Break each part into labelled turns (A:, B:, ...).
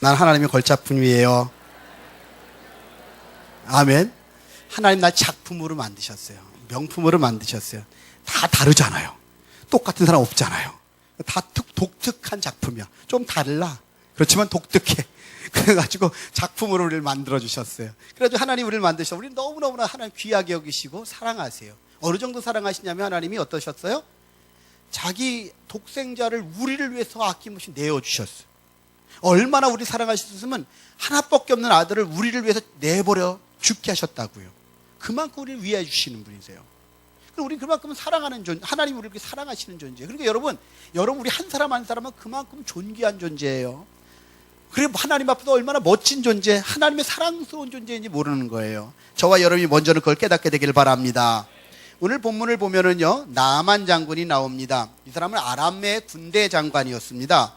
A: 난 하나님의 걸작품이에요. 아멘. 하나님 날 작품으로 만드셨어요. 명품으로 만드셨어요. 다 다르잖아요. 똑같은 사람 없잖아요. 다 독특한 작품이야. 좀 달라. 그렇지만 독특해. 그래가지고 작품으로 우리를 만들어주셨어요. 그래가지고 하나님 우리를 만드셔서 우리는 너무너무나 하나님 귀하게 여기시고 사랑하세요. 어느 정도 사랑하시냐면 하나님이 어떠셨어요? 자기 독생자를 우리를 위해서 아낌없이 내어주셨어요. 얼마나 우리 사랑하셨으면 하나밖에 없는 아들을 우리를 위해서 내버려 죽게 하셨다고요. 그만큼 우리를 위해 주시는 분이세요. 그리고 우리 그만큼 사랑하는 존재, 하나님 우리를 사랑하시는 존재. 그러니까 여러분 우리 한 사람 한 사람은 그만큼 존귀한 존재예요. 그리고 하나님 앞에서 얼마나 멋진 존재, 하나님의 사랑스러운 존재인지 모르는 거예요. 저와 여러분이 먼저는 그걸 깨닫게 되길 바랍니다. 오늘 본문을 보면은요, 나만 장군이 나옵니다. 이 사람은 아람의 군대 장관이었습니다.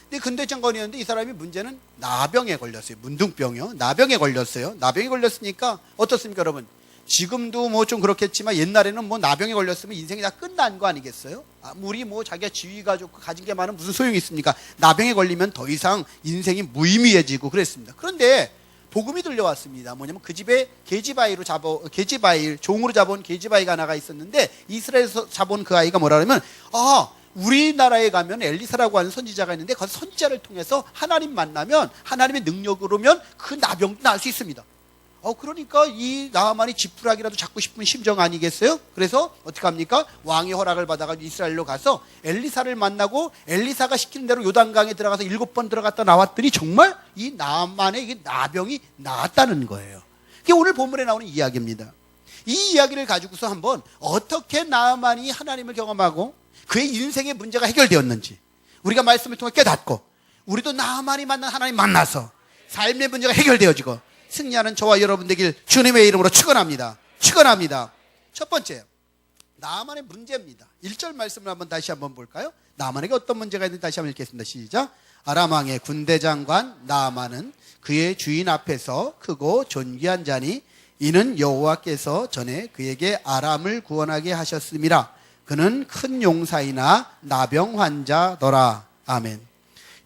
A: 근데 군대 장관이었는데 이 사람이 문제는 나병에 걸렸어요. 문둥병이요. 나병에 걸렸어요. 나병에 걸렸으니까 어떻습니까, 여러분? 지금도 뭐 좀 그렇겠지만 옛날에는 뭐 나병에 걸렸으면 인생이 다 끝난 거 아니겠어요? 아무리 뭐 자기가 지위가 좋고 가진 게 많으면 무슨 소용이 있습니까? 나병에 걸리면 더 이상 인생이 무의미해지고 그랬습니다. 그런데 복음이 들려왔습니다. 뭐냐면 그 집에 계집아이로 종으로 잡아온 계집아이가 하나가 있었는데 이스라엘에서 잡아온 그 아이가 뭐라 그러면 우리나라에 가면 엘리사라고 하는 선지자가 있는데 그 선지자를 통해서 하나님 만나면 하나님의 능력으로면 그 나병도 나을 수 있습니다. 그러니까 이 나하만이 지푸라기라도 잡고 싶은 심정 아니겠어요? 그래서 어떻게 합니까? 왕의 허락을 받아가지고 이스라엘로 가서 엘리사를 만나고 엘리사가 시키는 대로 요단강에 들어가서 7번 들어갔다 나왔더니 정말 이 나하만의 이 나병이 나았다는 거예요. 그게 오늘 본문에 나오는 이야기입니다. 이 이야기를 가지고서 한번 어떻게 나하만이 하나님을 경험하고 그의 인생의 문제가 해결되었는지 우리가 말씀을 통해 깨닫고 우리도 나하만이 만난 하나님 만나서 삶의 문제가 해결되어지고 승리하는 저와 여러분 되길 주님의 이름으로 축원합니다. 첫 번째, 나하만의 문제입니다. 1절 말씀을 다시 한번 볼까요? 나하만에게 어떤 문제가 있는지 다시 한번 읽겠습니다. 시작. 아람 왕의 군대 장관 나하만은 그의 주인 앞에서 크고 존귀한 자니 이는 여호와께서 전에 그에게 아람을 구원하게 하셨음이라. 그는 큰 용사이나 나병 환자더라. 아멘.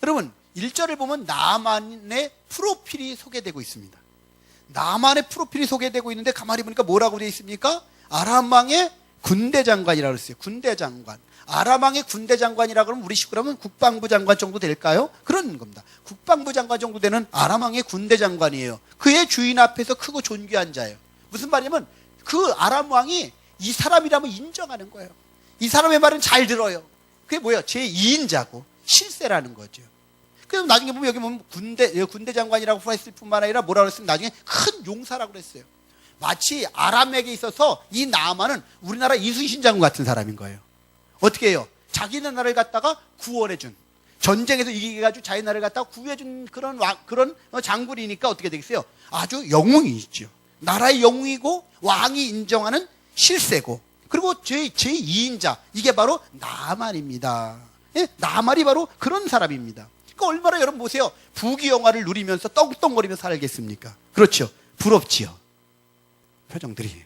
A: 여러분 1절을 보면 나하만의 프로필이 소개되고 있습니다. 나하만의 프로필이 소개되고 있는데 가만히 보니까 뭐라고 되어 있습니까? 아람 왕의 군대 장관이라고 했어요. 군대 장관. 아람 왕의 군대 장관이라고 그러면 우리 식으로 하면 국방부 장관 정도 될까요? 그런 겁니다. 국방부 장관 정도 되는 아람 왕의 군대 장관이에요. 그의 주인 앞에서 크고 존귀한 자예요. 무슨 말이냐면 그 아람 왕이 이 사람이라면 인정하는 거예요. 이 사람의 말은 잘 들어요. 그게 뭐예요? 제2인자고 실세라는 거죠. 그래서 나중에 보면 여기 보면 군대 장관이라고 했을 뿐만 아니라 뭐라고 했으면 나중에 큰 용사라고 그랬어요. 마치 아람에게 있어서 이 나하만은 우리나라 이순신 장군 같은 사람인 거예요. 어떻게 해요? 자기네 나라를 갖다가 구원해준, 전쟁에서 이기게 가지고 자기 나라를 갖다가 구해준 그런 장군이니까 어떻게 되겠어요? 아주 영웅이 있죠. 나라의 영웅이고 왕이 인정하는 실세고, 그리고 제2인자, 이게 바로 나하만입니다. 예? 나하만이 바로 그런 사람입니다. 그러니까 얼마나 여러분 보세요. 부귀영화를 누리면서 떵떵거리면서 살겠습니까? 그렇죠. 부럽지요. 표정들이.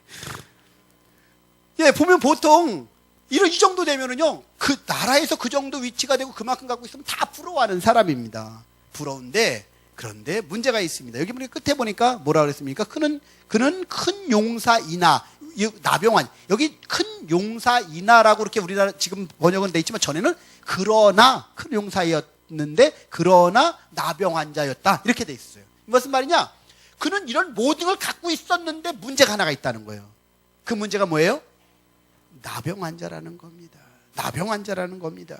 A: 예, 보면 보통 이 정도 되면은요, 그 나라에서 그 정도 위치가 되고 그만큼 갖고 있으면 다 부러워하는 사람입니다. 부러운데, 그런데 문제가 있습니다. 여기 보니까 끝에 보니까 뭐라 그랬습니까? 그는 큰 용사이나, 나병환. 여기 큰 용사이나라고 이렇게 우리나라 지금 번역은 돼 있지만 전에는 그러나 큰 용사였는데 그러나 나병 환자였다. 이렇게 돼 있어요. 무슨 말이냐? 그는 이런 모든 걸 갖고 있었는데 문제가 하나가 있다는 거예요. 그 문제가 뭐예요? 나병 환자라는 겁니다. 나병 환자라는 겁니다.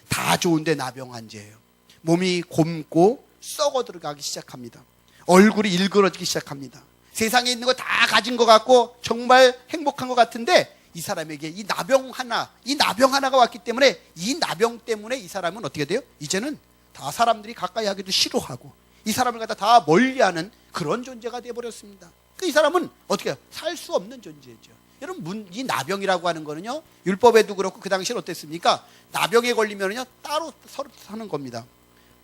A: 다 좋은데 나병 환자예요. 몸이 곪고 썩어 들어가기 시작합니다. 얼굴이 일그러지기 시작합니다. 세상에 있는 거 다 가진 것 같고 정말 행복한 것 같은데 이 사람에게 이 나병 하나가 왔기 때문에 이 나병 때문에 이 사람은 어떻게 돼요? 이제는 다 사람들이 가까이 하기도 싫어하고 이 사람을 갖다 다 멀리하는 그런 존재가 되어버렸습니다. 이 사람은 어떻게 해요? 살 수 없는 존재죠. 여러분 이 나병이라고 하는 거는요, 율법에도 그렇고 그 당시엔 어땠습니까? 나병에 걸리면은요 따로 서로 사는 겁니다.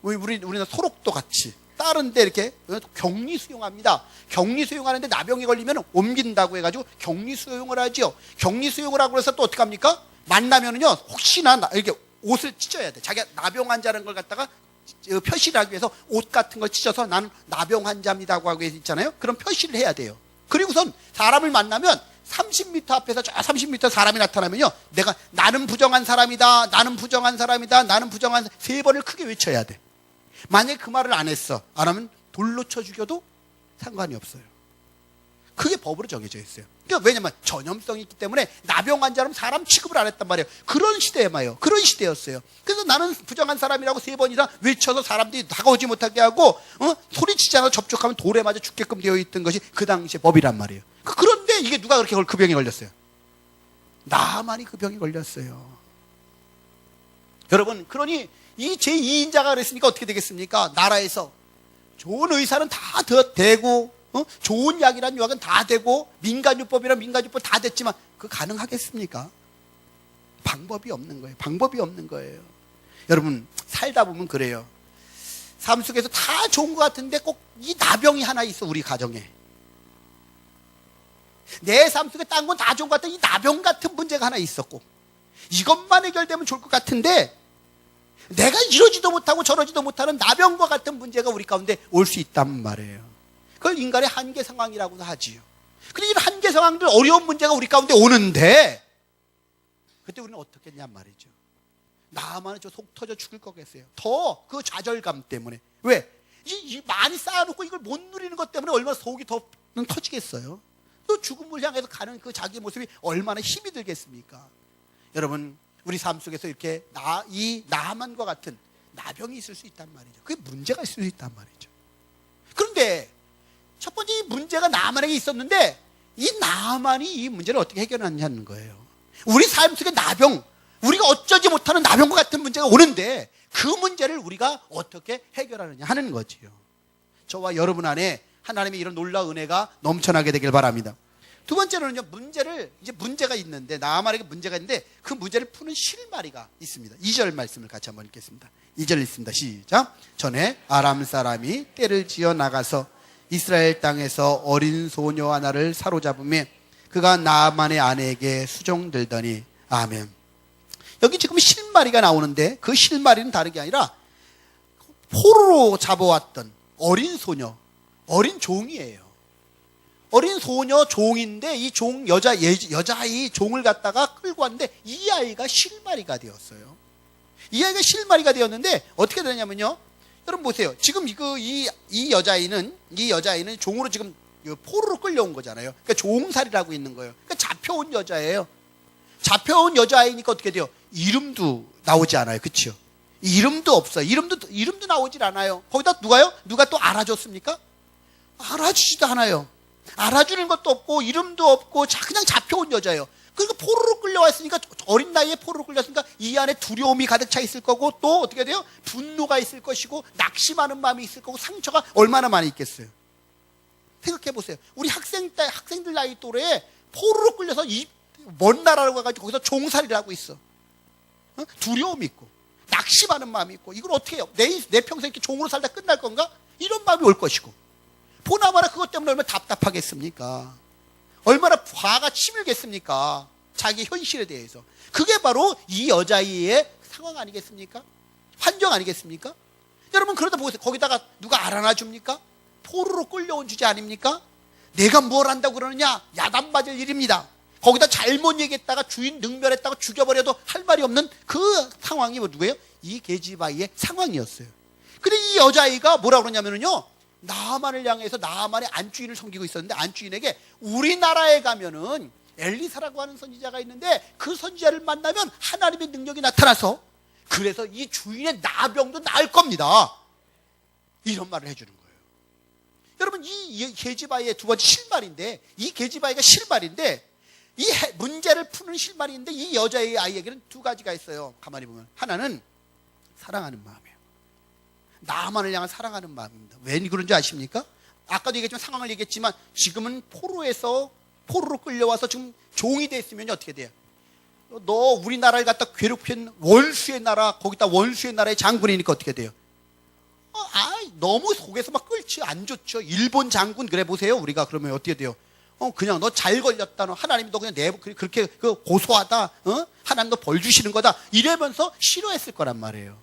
A: 우리는 소록도 같이 다른데 이렇게 격리 수용합니다. 격리 수용하는데 나병이 걸리면 옮긴다고 해가지고 격리 수용을 하죠. 격리 수용을 하고 해서 또 어떻게 합니까? 만나면은요 혹시나 이렇게 옷을 찢어야 돼. 자기가 나병 환자라는 걸 갖다가 표시를 하기 위해서 옷 같은 걸 찢어서 나는 나병 환자입니다고 하고 있잖아요. 그런 표시를 해야 돼요. 그리고선 사람을 만나면 30m 앞에서 저 30m 사람이 나타나면요, 내가 나는 부정한 사람이다, 나는 부정한 사람이다, 나는 부정한, 세 번을 크게 외쳐야 돼. 만약에 그 말을 안 하면 돌로 쳐 죽여도 상관이 없어요. 그게 법으로 정해져 있어요. 그러니까 왜냐면 전염성이 있기 때문에 나병 환자는 사람 취급을 안 했단 말이에요. 그런 시대에요. 그런 시대였어요. 그래서 나는 부정한 사람이라고 세 번 이상 외쳐서 사람들이 다가오지 못하게 하고, 소리치지 않아 접촉하면 돌에 맞아 죽게끔 되어 있던 것이 그 당시의 법이란 말이에요. 그런데 이게 누가 그렇게 그 병에 걸렸어요? 나만이 그 병에 걸렸어요. 여러분, 그러니 이 제2인자가 그랬으니까 어떻게 되겠습니까? 나라에서 좋은 의사는 다 되고, 좋은 약이란 약은 다 되고, 민간요법이란 민간요법 다 됐지만 그거 가능하겠습니까? 방법이 없는 거예요. 방법이 없는 거예요. 여러분, 살다 보면 그래요. 삶 속에서 다 좋은 것 같은데 꼭 이 나병이 하나 있어, 우리 가정에. 내 삶 속에 딴 건 다 좋은 것 같은데 이 나병 같은 문제가 하나 있었고, 이것만 해결되면 좋을 것 같은데 내가 이러지도 못하고 저러지도 못하는 나병과 같은 문제가 우리 가운데 올 수 있단 말이에요. 그걸 인간의 한계 상황이라고도 하지요. 근데 이런 한계 상황들, 어려운 문제가 우리 가운데 오는데 그때 우리는 어떻게 했냔 말이죠. 나만은 저 속 터져 죽을 거겠어요. 더 그 좌절감 때문에. 왜? 이 많이 쌓아놓고 이걸 못 누리는 것 때문에 얼마나 속이 더 터지겠어요. 또 죽음을 향해서 가는 그 자기 모습이 얼마나 힘이 들겠습니까? 여러분, 우리 삶 속에서 이렇게 이 나만과 같은 나병이 있을 수 있단 말이죠. 그게 문제가 있을 수 있단 말이죠. 그런데 첫 번째, 이 문제가 나만에게 있었는데 이 나만이 이 문제를 어떻게 해결하느냐는 거예요. 우리 삶 속에 나병, 우리가 어쩌지 못하는 나병과 같은 문제가 오는데 그 문제를 우리가 어떻게 해결하느냐 하는 거지요. 저와 여러분 안에 하나님의 이런 놀라운 은혜가 넘쳐나게 되길 바랍니다. 두 번째로는요, 문제가 있는데, 나만에게 문제가 있는데 그 문제를 푸는 실마리가 있습니다. 2절 말씀을 같이 한번 읽겠습니다. 2절 읽습니다. 시작. 전에 아람 사람이 떼를 지어 나가서 이스라엘 땅에서 어린 소녀 하나를 사로잡으며 그가 나만의 아내에게 수종들더니. 아멘. 여기 지금 실마리가 나오는데 그 실마리는 다른 게 아니라 포로로 잡아왔던 어린 소녀, 어린 종이에요. 어린 소녀 종인데 이 종, 여자아이 종을 갖다가 끌고 왔는데 이 아이가 실마리가 되었어요. 이 아이가 실마리가 되었는데 어떻게 되냐면요, 여러분 보세요. 지금 이 여자아이는 종으로 지금 포로로 끌려온 거잖아요. 그러니까 종살이라고 있는 거예요. 그러니까 잡혀온 여자예요. 잡혀온 여자아이니까 어떻게 돼요? 이름도 나오지 않아요. 그렇죠? 이름도 없어요. 이름도 나오질 않아요. 거기다 누가 또 알아줬습니까? 알아주지도 않아요. 알아주는 것도 없고 이름도 없고 그냥 잡혀온 여자예요. 그러니까 포로로 끌려왔으니까, 어린 나이에 포로로 끌려왔으니까 이 안에 두려움이 가득 차 있을 거고, 또 어떻게 돼요? 분노가 있을 것이고 낙심하는 마음이 있을 거고, 상처가 얼마나 많이 있겠어요. 생각해 보세요. 우리 학생들 나이 또래에 포로로 끌려서 이 먼 나라로 가가지고 거기서 종살이를 하고 있어. 두려움이 있고 낙심하는 마음이 있고, 이걸 어떻게 해요? 내 평생 이렇게 종으로 살다 끝날 건가? 이런 마음이 올 것이고, 보나마나 그것 때문에 얼마나 답답하겠습니까? 얼마나 화가 치밀겠습니까? 자기 현실에 대해서. 그게 바로 이 여자아이의 상황 아니겠습니까? 환경 아니겠습니까? 여러분, 그러다 보세요. 거기다가 누가 알아나 줍니까? 포로로 끌려온 주제 아닙니까? 내가 뭘 한다고 그러느냐? 야단 맞을 일입니다. 거기다 잘못 얘기했다가 주인 능멸했다가 죽여버려도 할 말이 없는 그 상황이 누구예요? 이 게지바이의 상황이었어요. 근데 이 여자아이가 뭐라고 그러냐면요, 나만을 향해서 나만의 안주인을 섬기고 있었는데, 안주인에게 우리나라에 가면은 엘리사라고 하는 선지자가 있는데 그 선지자를 만나면 하나님의 능력이 나타나서 그래서 이 주인의 나병도 나을 겁니다. 이런 말을 해주는 거예요. 여러분, 이 게지바이의 두 번째 실말인데, 이 게지바이가 실말인데, 이 문제를 푸는 실말인데, 이 여자의 아이에게는 두 가지가 있어요. 가만히 보면 하나는 사랑하는 마음이에요. 나만을 향한 사랑하는 마음입니다. 왜 그런지 아십니까? 아까도 얘기했지만, 상황을 얘기했지만, 지금은 포로로 끌려와서 지금 종이 됐으면 어떻게 돼요? 너 우리나라를 갖다 괴롭힌 원수의 나라, 거기다 원수의 나라의 장군이니까 어떻게 돼요? 너무 속에서 막 끓지 안 좋죠. 일본 장군 그래 보세요. 우리가 그러면 어떻게 돼요? 그냥 너 잘 걸렸다. 하나님이 너 그냥 그렇게 고소하다. 하나님 너 벌 주시는 거다. 이러면서 싫어했을 거란 말이에요.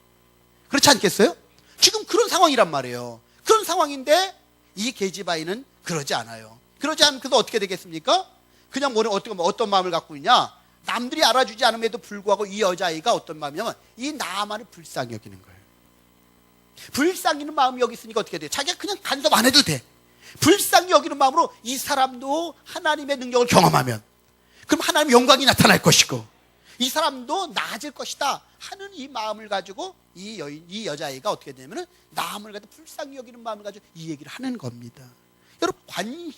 A: 그렇지 않겠어요? 지금 그런 상황이란 말이에요. 그런 상황인데 이 게지바이는 그러지 않아요. 그러지 않고서 어떻게 되겠습니까? 그냥 어떤 마음을 갖고 있냐? 남들이 알아주지 않음에도 불구하고 이 여자아이가 어떤 마음이냐면 이 나만을 불쌍히 여기는 거예요. 불쌍히 여기는 마음이 여기 있으니까 어떻게 돼? 자기가 그냥 간섭 안 해도 돼. 불쌍히 여기는 마음으로 이 사람도 하나님의 능력을 경험하면 그럼 하나님의 영광이 나타날 것이고 이 사람도 나아질 것이다 하는 이 마음을 가지고 이 여자아이가 어떻게 되냐면 남을 가지고 불쌍히 여기는 마음을 가지고 이 얘기를 하는 겁니다. 여러분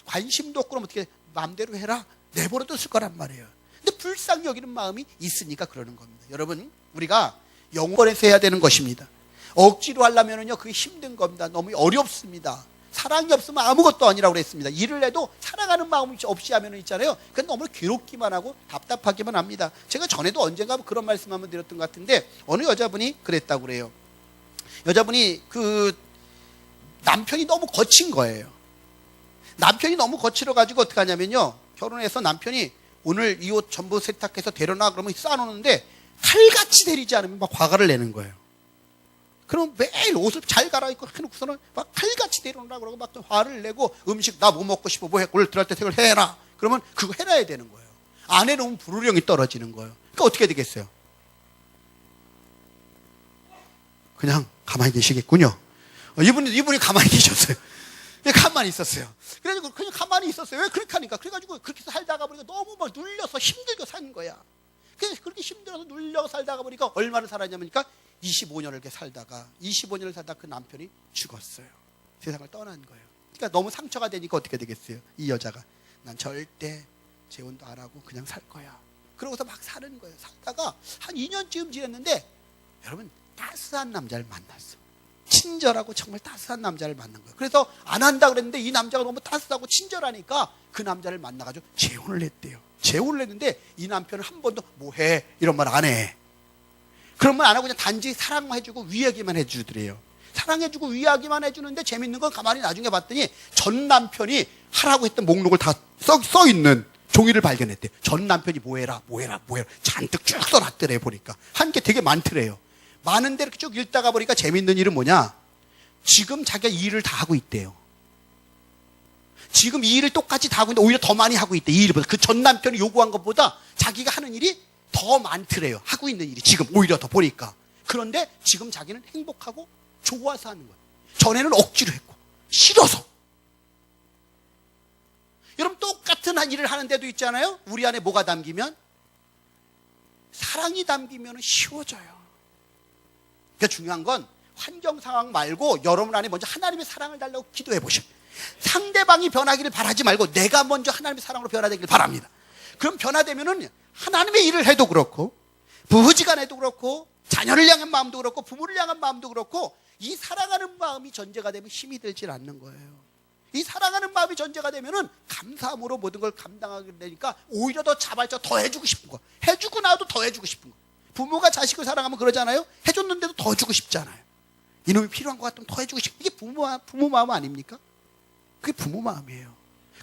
A: 관심도 없고 그럼 어떻게 마음대로 해라 내버려뒀을 거란 말이에요. 근데 불쌍히 여기는 마음이 있으니까 그러는 겁니다. 여러분 우리가 영원에서 해야 되는 것입니다. 억지로 하려면요 그게 힘든 겁니다. 너무 어렵습니다. 사랑이 없으면 아무것도 아니라고 그랬습니다. 일을 해도 사랑하는 마음이 없이 하면 있잖아요. 그건 너무 괴롭기만 하고 답답하기만 합니다. 제가 전에도 언젠가 그런 말씀 한번 드렸던 것 같은데 어느 여자분이 그랬다고 그래요. 여자분이 그 남편이 너무 거친 거예요. 남편이 너무 거칠어가지고 어떻게 하냐면요. 결혼해서 남편이 오늘 이 옷 전부 세탁해서 데려놔 그러면 싸놓는데 칼같이 데리지 않으면 막 화가 내는 거예요. 그럼 매일 옷을 잘 갈아입고 해놓고서는 막 칼같이 데려오라 그러고 막 화를 내고 음식 나 뭐 먹고 싶어 뭐 해 오늘 들어갈 때 생각을 해라 그러면 그거 해놔야 되는 거예요. 안 해놓으면 불호령이 떨어지는 거예요. 그러니까 어떻게 되겠어요? 그냥 가만히 계시겠군요. 이분이 가만히 계셨어요. 가만히 있었어요. 그래가지고 그냥 가만히 있었어요. 왜 그렇게 하니까 그래가지고 그렇게 살다가 보니까 너무 막 눌려서 힘들게 산 거야. 그래서 그렇게 힘들어서 눌려 살다가 보니까 얼마를 살았냐면니까 25년을 이렇게 살다가 25년을 살다가 그 남편이 죽었어요. 세상을 떠난 거예요. 그러니까 너무 상처가 되니까 어떻게 되겠어요? 이 여자가 난 절대 재혼도 안 하고 그냥 살 거야. 그러고서 막 사는 거예요. 살다가 한 2년쯤 지났는데 여러분 따스한 남자를 만났어. 친절하고 정말 따스한 남자를 만난 거예요. 그래서 안 한다 그랬는데 이 남자가 너무 따스하고 친절하니까 그 남자를 만나가지고 재혼을 했대요. 재혼을 했는데 이 남편은 한 번도 뭐해 이런 말 안 해. 그런 말 안 하고 그냥 단지 사랑만 해주고 위하기만 해주더래요. 사랑해주고 위하기만 해주는데 재밌는 건 가만히 나중에 봤더니 전 남편이 하라고 했던 목록을 다 써 있는 종이를 발견했대. 전 남편이 뭐해라 잔뜩 쭉 써놨더래. 보니까 한 게 되게 많더래요. 많은데 이렇게 쭉 읽다가 보니까 재밌는 일은 뭐냐, 지금 자기가 이 일을 다 하고 있대요. 지금 이 일을 똑같이 다 하고 있는데 오히려 더 많이 하고 있대. 이 일보다 그 전 남편이 요구한 것보다 자기가 하는 일이 더 많더래요. 하고 있는 일이 지금 오히려 더 보니까. 그런데 지금 자기는 행복하고 좋아서 하는 거예요. 전에는 억지로 했고 싫어서. 여러분 똑같은 한 일을 하는데도 있잖아요. 우리 안에 뭐가 담기면? 사랑이 담기면 쉬워져요. 그러니까 중요한 건 환경 상황 말고 여러분 안에 먼저 하나님의 사랑을 달라고 기도해 보셔. 상대방이 변하기를 바라지 말고 내가 먼저 하나님의 사랑으로 변화되기를 바랍니다. 그럼 변화되면은 하나님의 일을 해도 그렇고 부부지간에도 그렇고 자녀를 향한 마음도 그렇고 부모를 향한 마음도 그렇고 이 사랑하는 마음이 전제가 되면 힘이 들질 않는 거예요. 이 사랑하는 마음이 전제가 되면은 감사함으로 모든 걸 감당하게 되니까 오히려 더 자발적 더 해주고 싶은 거, 해주고 나도 더 해주고 싶은 거. 부모가 자식을 사랑하면 그러잖아요. 해줬는데도 더 주고 싶잖아요. 이놈이 필요한 것 같으면 더 해주고 싶고. 이게 부모 마음 아닙니까? 그게 부모 마음이에요.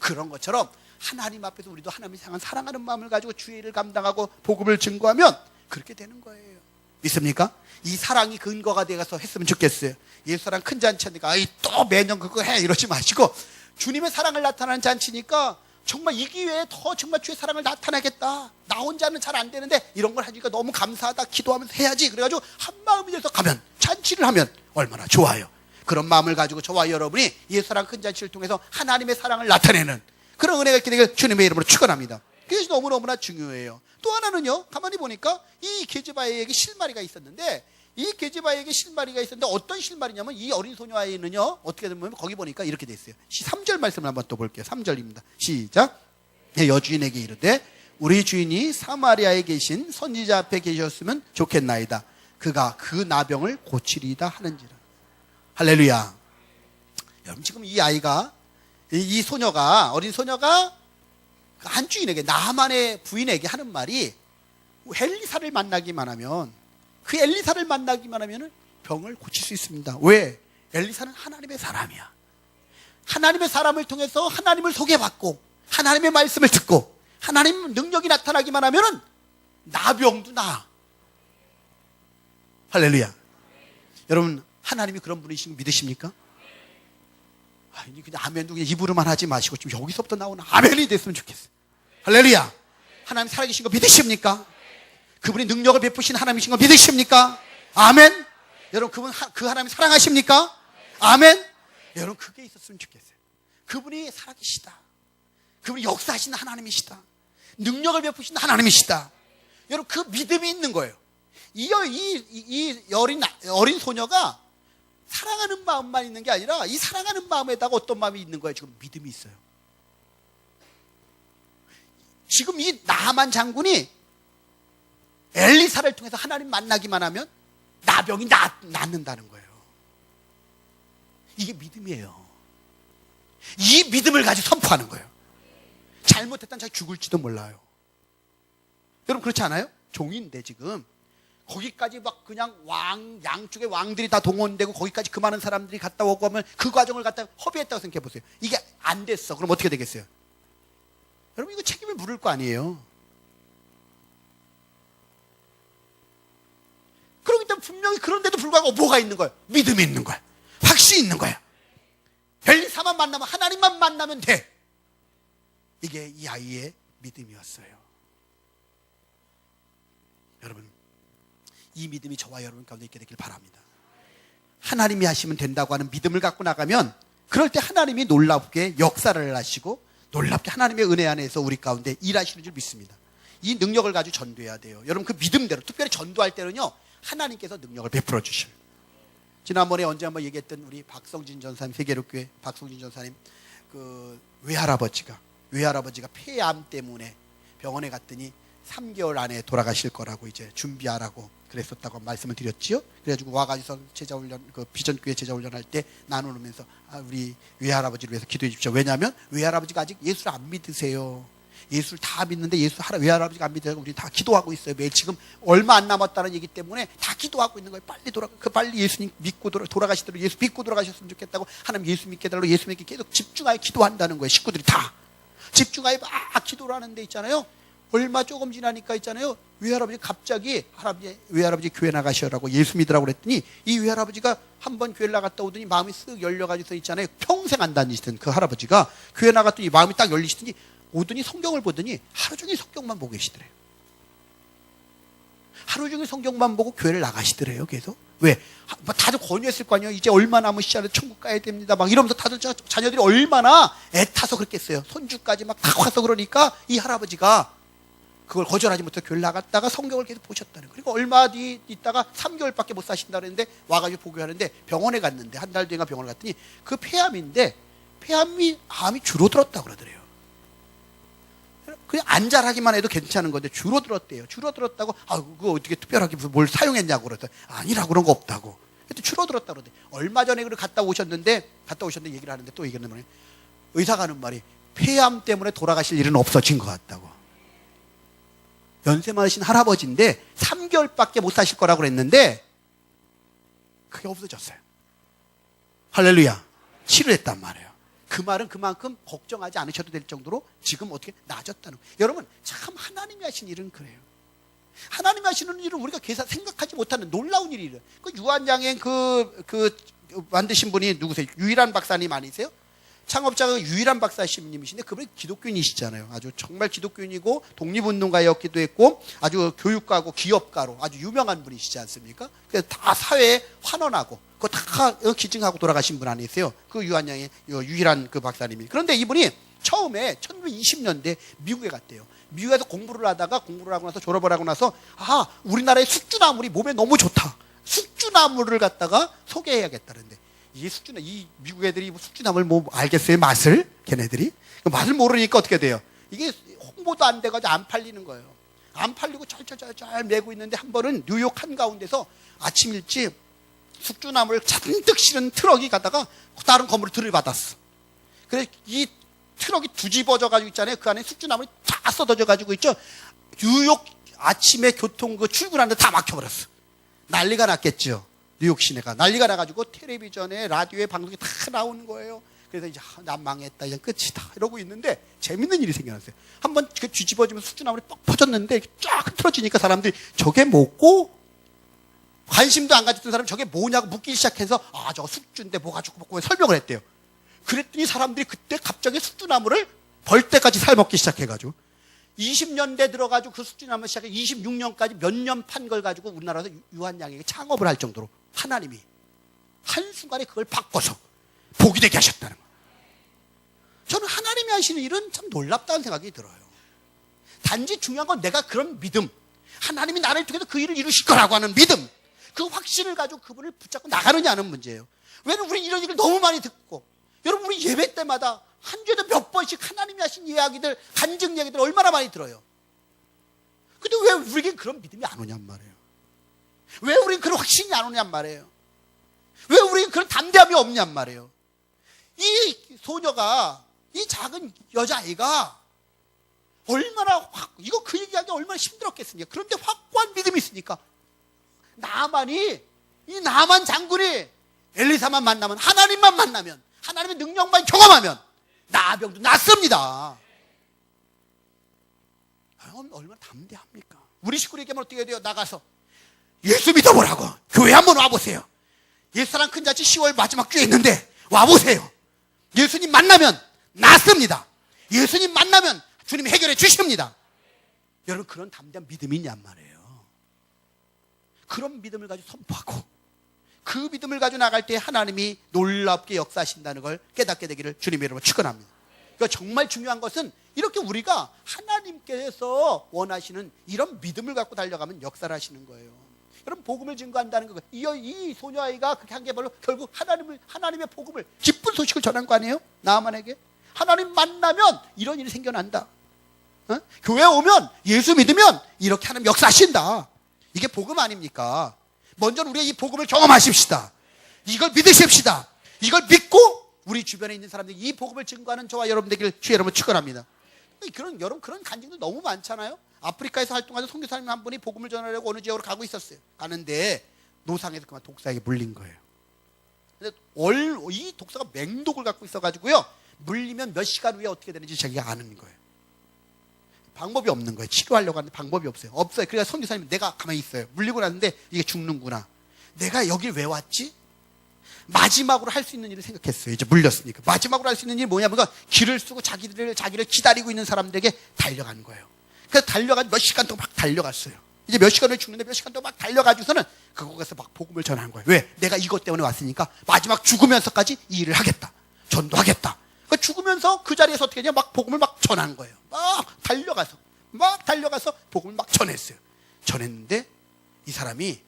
A: 그런 것처럼 하나님 앞에서 우리도 하나님을 향한 사랑하는 마음을 가지고 주의 일을 감당하고 복음을 증거하면 그렇게 되는 거예요. 믿습니까? 이 사랑이 근거가 되어서 했으면 좋겠어요. 예수랑 큰 잔치하니까 아이 또 매년 그거 해 이러지 마시고 주님의 사랑을 나타나는 잔치니까 정말 이 기회에 더 정말 주의 사랑을 나타내겠다. 나 혼자는 잘 안 되는데 이런 걸 하니까 너무 감사하다. 기도하면서 해야지. 그래가지고 한 마음이 돼서 가면 잔치를 하면 얼마나 좋아요. 그런 마음을 가지고 저와 여러분이 예수랑 큰 잔치를 통해서 하나님의 사랑을 나타내는 그런 은혜가 있게 되길 주님의 이름으로 축원합니다. 그것이 너무너무나 중요해요. 또 하나는요, 가만히 보니까 이 게즈바에게 실마리가 있었는데 이 게즈바에게 실마리가 있었는데 어떤 실마리냐면 이 어린 소녀 아이는요 어떻게 되면 거기 보니까 이렇게 돼 있어요. 3절 말씀을 한번 또 볼게요. 3절입니다. 시작. 여주인에게 이르되 우리 주인이 사마리아에 계신 선지자 앞에 계셨으면 좋겠나이다. 그가 그 나병을 고치리이다 하는지라. 할렐루야. 여러분 지금 이 아이가 이 소녀가 어린 소녀가 한 주인에게 나만의 부인에게 하는 말이 엘리사를 만나기만 하면 그 엘리사를 만나기만 하면 병을 고칠 수 있습니다. 왜? 엘리사는 하나님의 사람이야. 하나님의 사람을 통해서 하나님을 소개받고 하나님의 말씀을 듣고 하나님 능력이 나타나기만 하면 나병도 나. 할렐루야. 여러분 하나님이 그런 분이신 거 믿으십니까? 아니, 그냥 아멘도 그냥 입으로만 하지 마시고 좀 여기서부터 나오는 아멘이 됐으면 좋겠어요. 할렐루야. 하나님 살아계신 거 믿으십니까? 그분이 능력을 베푸신 하나님이신 거 믿으십니까? 아멘. 여러분 그 하나님 사랑하십니까? 아멘. 여러분 그게 있었으면 좋겠어요. 그분이 살아계시다. 그분이 역사하신 하나님이시다. 능력을 베푸신 하나님이시다. 여러분 그 믿음이 있는 거예요. 이 어린 소녀가 사랑하는 마음만 있는 게 아니라 이 사랑하는 마음에다가 어떤 마음이 있는 거예요? 지금 믿음이 있어요. 지금 이 나하만 장군이 엘리사를 통해서 하나님 만나기만 하면 나병이 낫는다는 거예요. 이게 믿음이에요. 이 믿음을 가지고 선포하는 거예요. 잘못했다면 자기 죽을지도 몰라요. 여러분 그렇지 않아요? 종인데 지금 거기까지 막 그냥 양쪽의 왕들이 다 동원되고 거기까지 그 많은 사람들이 갔다 오고 하면 그 과정을 갖다 허비했다고 생각해 보세요. 이게 안 됐어. 그럼 어떻게 되겠어요? 여러분 이거 책임을 물을 거 아니에요. 그러기 때문에 분명히 그런데도 불구하고 뭐가 있는 거예요? 믿음이 있는 거예요. 확신이 있는 거예요. 엘리사만 만나면 하나님만 만나면 돼. 이게 이 아이의 믿음이었어요. 여러분 이 믿음이 저와 여러분 가운데 있게 되길 바랍니다. 하나님이 하시면 된다고 하는 믿음을 갖고 나가면 그럴 때 하나님이 놀랍게 역사를 하시고 놀랍게 하나님의 은혜 안에서 우리 가운데 일하시는 줄 믿습니다. 이 능력을 가지고 전도해야 돼요. 여러분 그 믿음대로 특별히 전도할 때는요 하나님께서 능력을 베풀어 주셔요. 지난번에 언제 한번 얘기했던 우리 박성진 전사님, 세계로교회 박성진 전사님 그 외할아버지가 폐암 때문에 병원에 갔더니 3개월 안에 돌아가실 거라고 이제 준비하라고 그랬었다고 말씀을 드렸지요. 그래가지고 와가지고 제자훈련, 그 비전교회 제자훈련할 때 나누면서 우리 외할아버지를 위해서 기도해 주십시오. 왜냐하면 외할아버지가 아직 예수를 안 믿으세요. 예수를 다 믿는데 외할아버지가 안 믿어요. 우리 다 기도하고 있어요. 매일 지금 얼마 안 남았다는 얘기 때문에 다 기도하고 있는 거예요. 빨리 예수님 믿고 돌아가시도록 예수 믿고 돌아가셨으면 좋겠다고 하나님 예수 믿게 해달라고 예수 믿게 계속 집중하여 기도한다는 거예요. 식구들이 다 집중하여 막 기도를 하는데 있잖아요. 얼마 조금 지나니까 있잖아요. 외할아버지 갑자기 외할아버지 교회 나가시라고 예수 믿으라고 그랬더니 이 외할아버지가 한번 교회 나갔다 오더니 마음이 쓱 열려가지고 있잖아요. 평생 안 다니시던 그 할아버지가 교회 나갔더니 마음이 딱 열리시더니 오더니 성경을 보더니 하루 종일 성경만 보고 계시더래요. 하루 종일 성경만 보고 교회를 나가시더래요. 계속. 왜? 다들 권유했을 거 아니에요. 이제 얼마 남으시잖아요. 천국 가야 됩니다. 막 이러면서 다들 자녀들이 얼마나 애타서 그랬겠어요. 손주까지 막 다 와서 그러니까 이 할아버지가 그걸 거절하지 못해서 교회를 나갔다가 성경을 계속 보셨다는 거예요. 그리고 얼마 뒤 있다가 3개월밖에 못 사신다 그랬는데 와가지고 보교하는데 병원에 갔는데 한 달 뒤인가 병원에 갔더니 그 폐암이 암이 줄어들었다고 그러더래요. 그냥 안잘하기만 해도 괜찮은 건데 줄어들었대요. 줄어들었다고 그거 어떻게 특별하게 뭘 사용했냐고 그러더니 아니라고 그런 거 없다고. 그때 줄어들었다고 그러대. 얼마 전에 갔다 오셨는데 얘기를 하는데 또 얘기하는 말이 의사가 하는 말이 폐암 때문에 돌아가실 일은 없어진 것 같다고. 연세 많으신 할아버지인데 3개월밖에 못 사실 거라고 그랬는데 그게 없어졌어요. 할렐루야. 치료했단 말이에요. 그 말은 그만큼 걱정하지 않으셔도 될 정도로 지금 어떻게 나아졌다는 거예요. 여러분 참 하나님이 하신 일은 그래요. 하나님이 하시는 일은 우리가 생각하지 못하는 놀라운 일이에요. 그 유한양행 만드신 분이 누구세요? 유일한 박사님 아니세요? 창업자가 유일한 박사님이신데 그분이 기독교인이시잖아요. 아주 정말 기독교인이고 독립운동가였기도 했고 아주 교육가고 기업가로 아주 유명한 분이시지 않습니까? 그래서 다 사회에 환원하고 그거 다 기증하고 돌아가신 분 아니세요? 그 유한양의 유일한 그 박사님이. 그런데 이분이 처음에 1920년대 미국에 갔대요. 미국에서 공부를 하고 나서 졸업을 하고 나서 우리나라의 숙주나물이 몸에 너무 좋다. 숙주나물을 갖다가 소개해야겠다는데 이 미국 애들이 숙주나물 뭐 알겠어요? 맛을? 걔네들이? 맛을 모르니까 어떻게 돼요? 이게 홍보도 안 돼가지고 안 팔리는 거예요. 안 팔리고 잘 메고 있는데 한 번은 뉴욕 한가운데서 아침 일찍 숙주나물을 잔뜩 실은 트럭이 가다가 다른 건물을 들이받았어. 그래서 이 트럭이 뒤집어져가지고 있잖아요. 그 안에 숙주나물이 다 쏟아져가지고 있죠. 뉴욕 아침에 출근하는데 다 막혀버렸어. 난리가 났겠죠. 뉴욕 시내가 난리가 나가지고 텔레비전에 라디오에 방송이 다 나오는 거예요. 그래서 이제 난 망했다, 이제 끝이다 이러고 있는데 재밌는 일이 생겨났어요. 한번 뒤집어지면 숙주나물이 뻑 퍼졌는데 쫙 틀어지니까 사람들이 저게 뭐고 관심도 안 가졌던 사람이 저게 뭐냐고 묻기 시작해서 저거 숙주인데 뭐가 좋고 먹고 설명을 했대요. 그랬더니 사람들이 그때 갑자기 숙주나무를 벌떼까지 살먹기 시작해가지고 20년대 들어가지고 그 숙주나무 시작해 26년까지 몇 년 판 걸 가지고 우리나라에서 유한양에게 창업을 할 정도로 하나님이 한순간에 그걸 바꿔서 복이 되게 하셨다는 거예요. 저는 하나님이 하시는 일은 참 놀랍다는 생각이 들어요. 단지 중요한 건 내가 그런 믿음, 하나님이 나를 통해서 그 일을 이루실 거라고 하는 믿음, 그 확신을 가지고 그분을 붙잡고 나가느냐는 문제예요. 왜냐면 우리 이런 얘기를 너무 많이 듣고, 여러분 우리 예배 때마다 한 주에도 몇 번씩 하나님이 하신 이야기들, 간증 이야기들 얼마나 많이 들어요. 근데 왜 우리에게 그런 믿음이 안 오냔 말이에요. 왜 우리는 그런 확신이 안 오냔 말이에요. 왜 우리는 그런 담대함이 없냔 말이에요. 이 소녀가, 이 작은 여자아이가 얼마나 이거 그 얘기하기 얼마나 힘들었겠습니까? 그런데 확고한 믿음이 있으니까 이 나만 장군이 엘리사만 만나면, 하나님만 만나면, 하나님의 능력만 경험하면 나병도 낫습니다. 얼마나 담대합니까? 우리 식구를 얘기하면 어떻게 해야 돼요? 나가서 예수 믿어보라고, 교회 한번 와보세요. 예수랑 큰 잔치 10월 마지막 주에 있는데 와보세요. 예수님 만나면 낫습니다. 예수님 만나면 주님이 해결해 주십니다. 여러분 그런 담대한 믿음이 있냔 말이에요. 그런 믿음을 가지고 선포하고 그 믿음을 가지고 나갈 때 하나님이 놀랍게 역사하신다는 걸 깨닫게 되기를 주님의 이름으로 축원합니다. 그러니까 정말 중요한 것은 이렇게 우리가 하나님께서 원하시는 이런 믿음을 갖고 달려가면 역사를 하시는 거예요. 여러분 복음을 증거한다는 거, 이 소녀아이가 그렇게 한 게 바로 결국 하나님의 복음을, 기쁜 소식을 전한 거 아니에요? 나만에게 하나님 만나면 이런 일이 생겨난다. 교회 오면, 예수 믿으면 이렇게 하나님 역사하신다. 이게 복음 아닙니까? 먼저 우리가 이 복음을 경험하십시다. 이걸 믿으십시다. 이걸 믿고 우리 주변에 있는 사람들이 이 복음을 증거하는 저와 여러분 되기를 주의 이름으로 축원합니다. 여러분 그런 간증도 너무 많잖아요. 아프리카에서 활동하는 선교사님 한 분이 복음을 전하려고 어느 지역으로 가고 있었어요. 가는데 노상에서 그만 독사에게 물린 거예요. 근데 이 독사가 맹독을 갖고 있어가지고요, 물리면 몇 시간 후에 어떻게 되는지 자기가 아는 거예요. 방법이 없는 거예요. 치료하려고 하는데 방법이 없어요. 그러니까 선교사님이 내가 가만히 있어요. 물리고 났는데 이게 죽는구나. 내가 여길 왜 왔지? 마지막으로 할 수 있는 일을 생각했어요. 이제 물렸으니까. 마지막으로 할 수 있는 일이 뭐냐면 길을 쓰고 자기를 기다리고 있는 사람들에게 달려간 거예요. 그래서 달려가지고 몇 시간 동안 막 달려갔어요. 이제 몇 시간 후에 죽는데 몇 시간 동안 막 달려가지고서는 그곳에서 막 복음을 전하는 거예요. 왜? 내가 이것 때문에 왔으니까 마지막 죽으면서까지 이 일을 하겠다. 전도하겠다. 그러니까 죽으면서 그 자리에서 어떻게 하냐? 막 복음을 막 전한 거예요. 막 달려가서 복음을 막 전했어요. 전했는데 이 사람이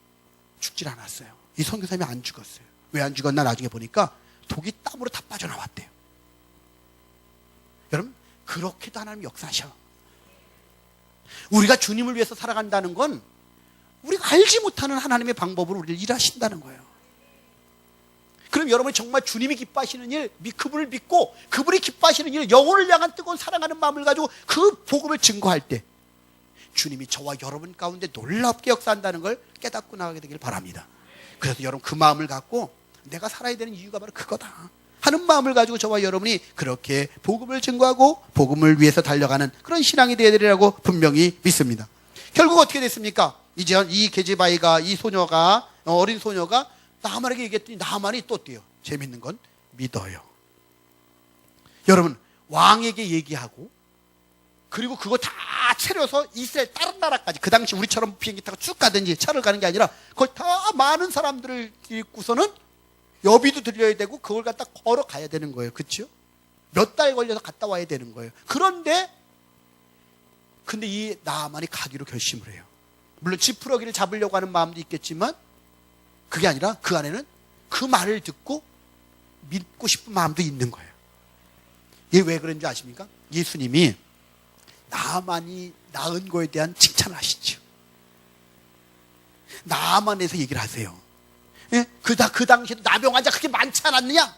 A: 죽질 않았어요. 이 선교사님이 안 죽었어요. 왜 안 죽었나 나중에 보니까 독이 땀으로 다 빠져나왔대요. 여러분 그렇게도 하나님 역사하셔. 우리가 주님을 위해서 살아간다는 건 우리가 알지 못하는 하나님의 방법으로 우리를 일하신다는 거예요. 그럼 여러분이 정말 주님이 기뻐하시는 일, 그분을 믿고 그분이 기뻐하시는 일, 영혼을 향한 뜨거운 사랑하는 마음을 가지고 그 복음을 증거할 때 주님이 저와 여러분 가운데 놀랍게 역사한다는 걸 깨닫고 나가게 되길 바랍니다. 그래서 여러분 그 마음을 갖고 내가 살아야 되는 이유가 바로 그거다 하는 마음을 가지고 저와 여러분이 그렇게 복음을 증거하고 복음을 위해서 달려가는 그런 신앙이 되어야 되리라고 분명히 믿습니다. 결국 어떻게 됐습니까? 이제 이 게즈바이가, 이 소녀가, 어린 소녀가 나만에게 얘기했더니 나만이 또 어때요? 재밌는 건 믿어요. 여러분 왕에게 얘기하고 그리고 그거 다 차려서 이스라엘 다른 나라까지, 그 당시 우리처럼 비행기 타고 쭉 가든지 차를 가는 게 아니라 거기 다 많은 사람들을 데리고서는 여비도 들려야 되고 그걸 갖다 걸어가야 되는 거예요. 그렇죠? 몇 달 걸려서 갔다 와야 되는 거예요. 근데 이 나만이 가기로 결심을 해요. 물론 지푸러기를 잡으려고 하는 마음도 있겠지만 그게 아니라 그 안에는 그 말을 듣고 믿고 싶은 마음도 있는 거예요. 이게 왜 그런지 아십니까? 예수님이 나만이 낳은 거에 대한 칭찬을 하시죠. 나만에서 얘기를 하세요. 예? 그 당시에도 나병 환자 그렇게 많지 않았느냐?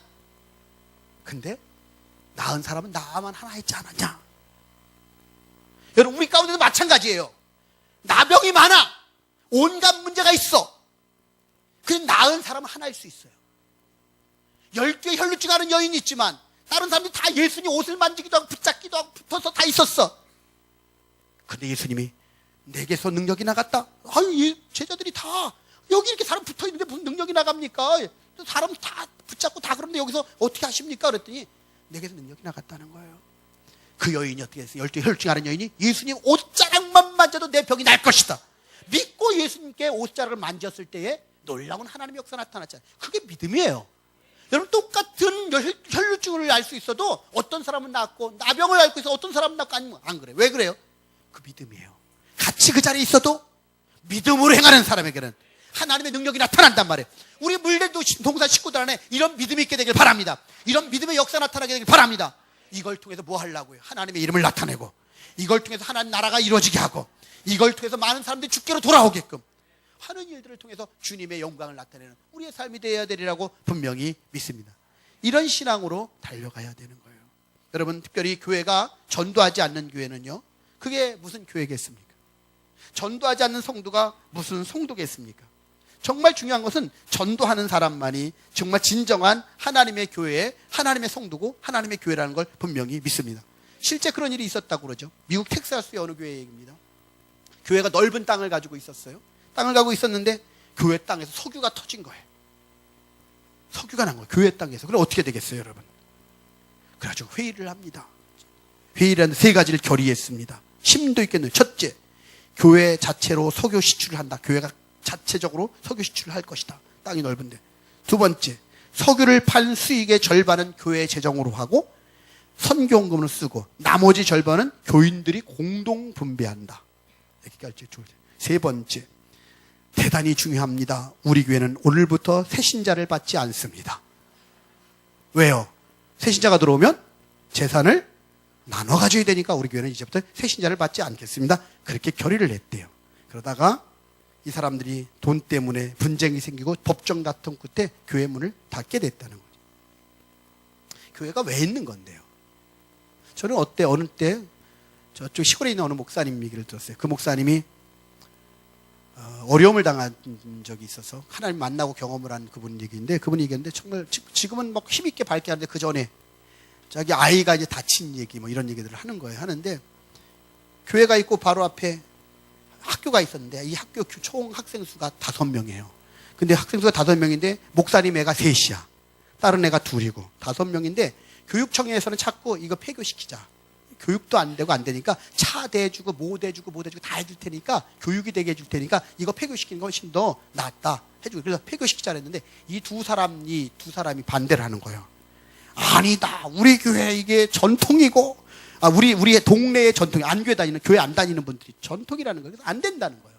A: 근데 낳은 사람은 나만 하나 있지 않았냐? 여러분 우리 가운데도 마찬가지예요. 나병이 많아. 온갖 문제가 있어. 근데 낳은 사람은 하나일 수 있어요. 10개의 혈루증 하는 여인이 있지만 다른 사람들이 다 예수님 옷을 만지기도 하고 붙잡기도 하고 붙어서 다 있었어. 근데 예수님이 내게서 능력이 나갔다. 제자들이 다 여기 이렇게 사람 붙어 있는데 무슨 능력이 나갑니까? 사람 다 붙잡고 다 그러는데 여기서 어떻게 하십니까? 그랬더니 내게서 능력이 나갔다는 거예요. 그 여인이 어떻게 했어요? 혈증하는 여인이 예수님 옷자락만 만져도 내 병이 날 것이다. 믿고 예수님께 옷자락을 만졌을 때에 놀라운 하나님의 역사 나타났잖아요. 그게 믿음이에요. 여러분, 똑같은 혈류증을 알 수 있어도 어떤 사람은 낫고, 나병을 앓고 있어 어떤 사람은 낫고, 아니면 안 그래. 왜 그래요? 그 믿음이에요. 같이 그 자리에 있어도 믿음으로 행하는 사람에게는 하나님의 능력이 나타난단 말이에요. 우리 물레도 동산 식구들 안에 이런 믿음이 있게 되길 바랍니다. 이런 믿음의 역사 나타나게 되길 바랍니다. 이걸 통해서 뭐 하려고요? 하나님의 이름을 나타내고, 이걸 통해서 하나님 나라가 이루어지게 하고, 이걸 통해서 많은 사람들이 주께로 돌아오게끔 하는 일들을 통해서 주님의 영광을 나타내는 우리의 삶이 되어야 되리라고 분명히 믿습니다. 이런 신앙으로 달려가야 되는 거예요. 여러분, 특별히 교회가 전도하지 않는 교회는요, 그게 무슨 교회겠습니까? 전도하지 않는 성도가 무슨 성도겠습니까? 정말 중요한 것은 전도하는 사람만이 정말 진정한 하나님의 교회에 하나님의 성도고 하나님의 교회라는 걸 분명히 믿습니다. 실제 그런 일이 있었다고 그러죠. 미국 텍사스의 어느 교회 얘기입니다. 교회가 넓은 땅을 가지고 있었어요. 땅을 가지고 있었는데 교회 땅에서 석유가 터진 거예요. 석유가 난 거예요. 교회 땅에서. 그럼 어떻게 되겠어요, 여러분? 그래가지고 회의를 합니다. 회의를 하는데 세 가지를 결의했습니다. 심도 있겠네요. 첫째, 교회 자체로 석유 시출을 한다. 교회가 자체적으로 석유 시출을 할 것이다. 땅이 넓은데. 두 번째, 석유를 판 수익의 절반은 교회 재정으로 하고 선교원금으로 쓰고 나머지 절반은 교인들이 공동 분배한다. 여기까지 좋으죠. 세 번째, 대단히 중요합니다. 우리 교회는 오늘부터 새신자를 받지 않습니다. 왜요? 새신자가 들어오면 재산을 나눠 가져야 되니까 우리 교회는 이제부터 새신자를 받지 않겠습니다. 그렇게 결의를 했대요. 그러다가 이 사람들이 돈 때문에 분쟁이 생기고 법정 다툼 끝에 교회 문을 닫게 됐다는 거죠. 교회가 왜 있는 건데요? 저는 어느 때 저쪽 시골에 있는 어느 목사님 얘기를 들었어요. 그 목사님이 어려움을 당한 적이 있어서 하나님 만나고 경험을 한 그분 얘기인데, 그분이 얘기했는데 정말 지금은 막 힘있게 밝게 하는데 그 전에 자기 아이가 이제 다친 얘기 뭐 이런 얘기들을 하는 거예요. 하는데 교회가 있고 바로 앞에 학교가 있었는데 이 학교 총 학생 수가 5명이에요. 근데 학생 수가 5명인데 목사님 애가 3이야. 다른 애가 2이고 5명인데 교육청에서는 자꾸 이거 폐교시키자. 교육도 안 되고 안 되니까 차 대주고 뭐 대주고 다 해줄 테니까 교육이 되게 해줄 테니까 이거 폐교시키는 건 훨씬 더 낫다 해주고, 그래서 폐교시키자 했는데 이 두 사람이 반대를 하는 거예요. 아니다. 우리 교회 이게 전통이고, 우리의 동네의 전통이, 안 교회 다니는, 교회 안 다니는 분들이 전통이라는 거예요. 그래서 안 된다는 거예요.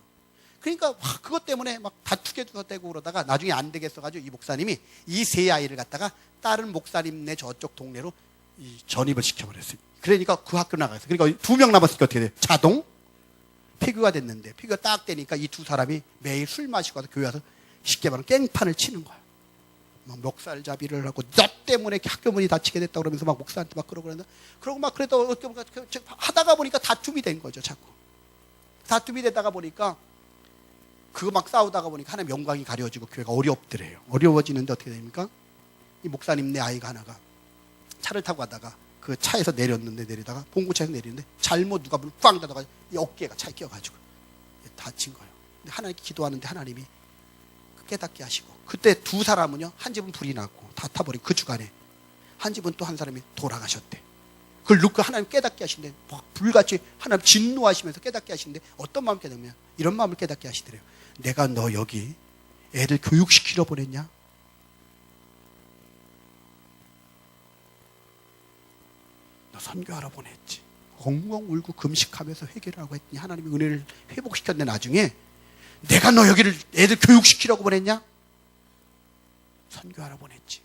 A: 그러니까 그것 때문에 막 다투게도 되고 그러다가 나중에 안 되겠어가지고 이 목사님이 이 세 아이를 갖다가 다른 목사님네 저쪽 동네로 전입을 시켜버렸어요. 그러니까 그 학교 나가서, 그러니까 2명 남았으니까 어떻게 돼요? 자동 폐교가 됐는데, 폐교가 딱 되니까 이 두 사람이 매일 술 마시고 와서 교회 와서 쉽게 말하면 깽판을 치는 거야. 막 멱살잡이를 하고, 너 때문에 학교 문이 닫히게 됐다 그러면서 막 목사한테 막 그러고 그러는데, 그러고 막 그래도 어떻게 보면 하다가 보니까 다툼이 된 거죠, 자꾸. 다툼이 되다가 보니까 그거 막 싸우다가 보니까 하나님 영광이 가려지고 교회가 어렵더래요. 어려워지는데 어떻게 됩니까? 이 목사님네 아이가 하나가 차를 타고 가다가 그 차에서 내리다가 봉고차에서 내리는데 잘못 누가 문을 꽝 닫아가지고 이 어깨가 차에 끼어가지고 다친 거예요. 근데 하나님께 기도하는데 하나님이 깨닫게 하시고, 그때 두 사람은요, 한 집은 불이 났고 다 타버린 그 주간에 한 집은 또 한 사람이 돌아가셨대. 그걸 놓고 하나님 깨닫게 하신대. 막 불같이 하나님 진노하시면서 깨닫게 하시는데 어떤 마음 깨닫냐? 이런 마음을 깨닫게 하시더래요. 내가 너 여기 애들 교육시키러 보냈냐? 너 선교하러 보냈지. 엉엉 울고 금식하면서 회개를 하고 했더니 하나님이 은혜를 회복시켰는데 나중에 내가 너 여기를 애들 교육시키려고 보냈냐? 선교하러 보냈지.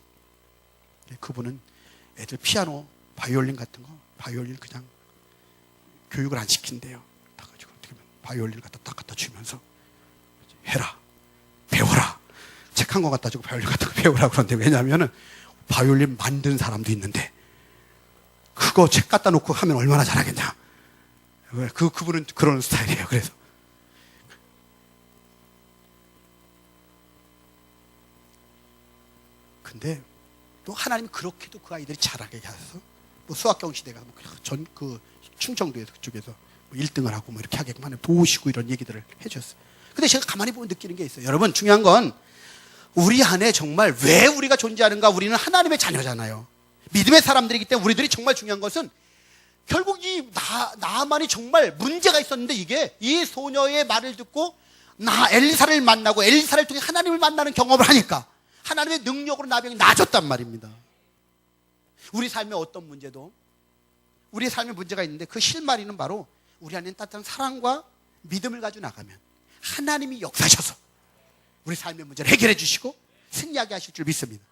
A: 그분은 애들 피아노, 바이올린 같은 거, 바이올린 그냥 교육을 안 시킨대요. 가지고 어떻게 보면 바이올린 갖다 딱 갖다 주면서 해라, 배워라. 책 한 권 갖다 주고 바이올린 갖다 배우라 그러는데, 왜냐하면은 바이올린 만든 사람도 있는데 그거 책 갖다 놓고 하면 얼마나 잘하겠냐. 그분은 그런 스타일이에요. 그래서 근데 또 하나님이 그렇게도 그 아이들이 잘하게 하셔서 뭐 수학경 시대가 그 충청도에서 그쪽에서 뭐 1등을 하고 뭐 이렇게 하게끔 하는 도우시고 이런 얘기들을 해줬어요. 근데 제가 가만히 보면 느끼는 게 있어요. 여러분, 중요한 건 우리 안에 정말 왜 우리가 존재하는가? 우리는 하나님의 자녀잖아요. 믿음의 사람들이기 때문에 우리들이 정말 중요한 것은 결국 나만이 정말 문제가 있었는데 이게 이 소녀의 말을 듣고 엘리사를 만나고 엘리사를 통해 하나님을 만나는 경험을 하니까 하나님의 능력으로 나병이 나아졌단 말입니다. 우리 삶에 어떤 문제도 우리 삶에 문제가 있는데 그 실마리는 바로 우리 안에 따뜻한 사랑과 믿음을 가지고 나가면 하나님이 역사하셔서 우리 삶의 문제를 해결해 주시고 승리하게 하실 줄 믿습니다.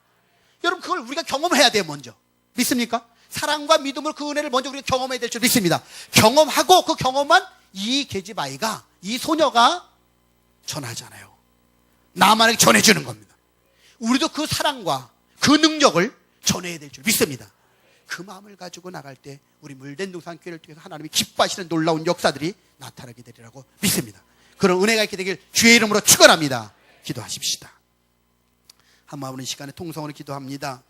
A: 여러분, 그걸 우리가 경험해야 돼요. 먼저 믿습니까? 사랑과 믿음으로 그 은혜를 먼저 우리가 경험해야 될 줄 믿습니다. 경험하고 그 경험한 이 계집아이가, 이 소녀가 전하잖아요. 나만에게 전해주는 겁니다. 우리도 그 사랑과 그 능력을 전해야 될 줄 믿습니다. 그 마음을 가지고 나갈 때 우리 물된 동산교회를 통해서 하나님이 기뻐하시는 놀라운 역사들이 나타나게 되리라고 믿습니다. 그런 은혜가 있게 되길 주의 이름으로 축원합니다. 기도하십시다. 한마음으로 이 시간에 통성으로 기도합니다.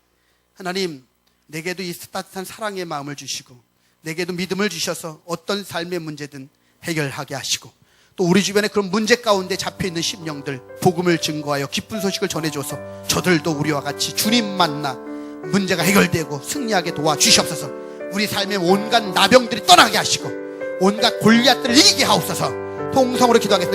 A: 하나님, 내게도 이 따뜻한 사랑의 마음을 주시고 내게도 믿음을 주셔서 어떤 삶의 문제든 해결하게 하시고 또 우리 주변에 그런 문제 가운데 잡혀있는 심령들 복음을 증거하여 기쁜 소식을 전해줘서 저들도 우리와 같이 주님 만나 문제가 해결되고 승리하게 도와주시옵소서. 우리 삶의 온갖 나병들이 떠나게 하시고 온갖 골리앗들을 이기게 하옵소서. 통성으로 기도하겠습니다.